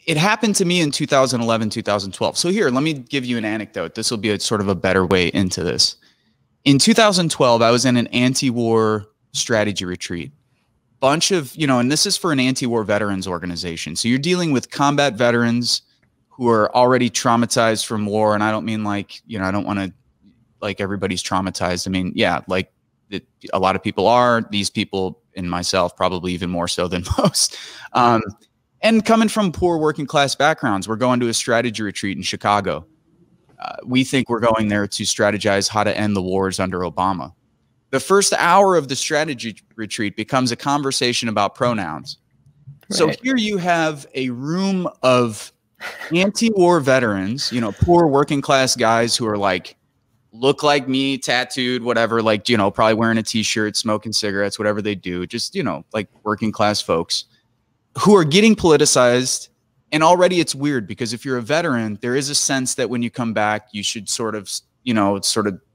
it happened to me in 2011, 2012. So here, let me give you an anecdote. This will be a sort of a better way into this. In 2012, I was in an anti-war strategy retreat. Bunch of, and this is for an anti-war veterans organization. So you're dealing with combat veterans who are already traumatized from war. And I don't mean like, I don't want to, like everybody's traumatized. I mean, yeah, like a lot of people are. These people and myself probably even more so than most. And coming from poor working class backgrounds, we're going to a strategy retreat in Chicago. We think we're going there to strategize how to end the wars under Obama. The first hour of the strategy retreat becomes a conversation about pronouns. Right. So here you have a room of anti-war veterans, poor working class guys who are like, look like me, tattooed, whatever, like, probably wearing a t-shirt, smoking cigarettes, whatever they do, just, like working class folks who are getting politicized. And already it's weird because if you're a veteran, there is a sense that when you come back, you should sort of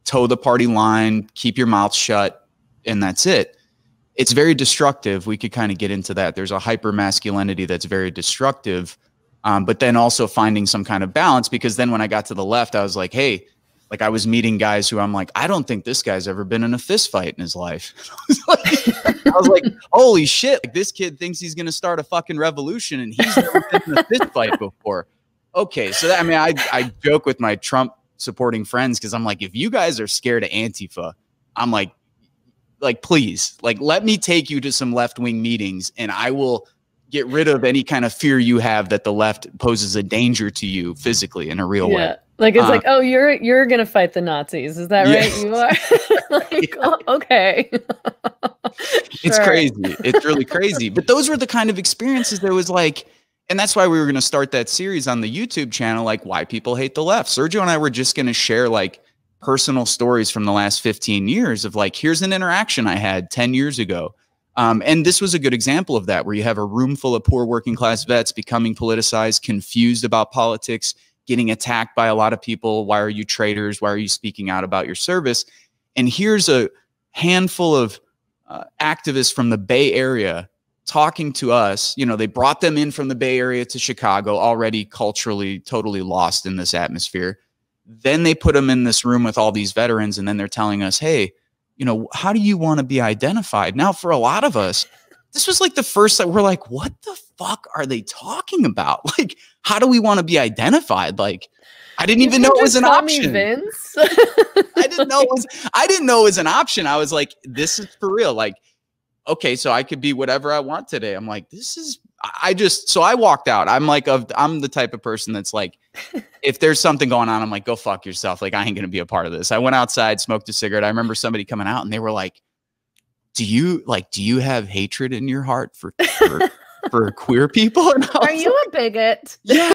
toe the party line, keep your mouth shut, and that's it. It's very destructive. We could kind of get into that. There's a hyper masculinity that's very destructive, but then also finding some kind of balance, because then when I got to the left, I was like, hey, like I was meeting guys who I'm like, I don't think this guy's ever been in a fist fight in his life. I was like, holy shit, like this kid thinks he's going to start a fucking revolution and he's never been in a fist fight before. Okay. So that, I mean, I joke with my Trump supporting friends, because I'm like, if you guys are scared of Antifa, I'm like, please, like, let me take you to some left-wing meetings and I will get rid of any kind of fear you have that the left poses a danger to you physically in a real way. Like, it's like, oh, you're going to fight the Nazis. Is that right? You are? Like, oh, okay. It's crazy. It's really crazy. But those were the kind of experiences that was like, and that's why we were going to start that series on the YouTube channel, like why people hate the left. Sergio and I were just going to share like personal stories from the last 15 years of like, here's an interaction I had 10 years ago. And this was a good example of that, where you have a room full of poor working class vets becoming politicized, confused about politics, getting attacked by a lot of people. Why are you traitors? Why are you speaking out about your service? And here's a handful of activists from the Bay Area talking to us. They brought them in from the Bay Area to Chicago, already culturally totally lost in this atmosphere. Then they put them in this room with all these veterans, and then they're telling us, hey, how do you want to be identified? Now, for a lot of us, this was like the first that we're like, what the fuck are they talking about? Like, how do we want to be identified? Like, I didn't even know it was an option. Vince. I didn't know it was an option. I was like, this is for real. Like, okay, so I could be whatever I want today. I'm like, so I walked out. I'm the type of person that's like, if there's something going on, I'm like, go fuck yourself. Like, I ain't going to be a part of this. I went outside, smoked a cigarette. I remember somebody coming out and they were like, do you have hatred in your heart for queer people or not? Are you a bigot? Yeah.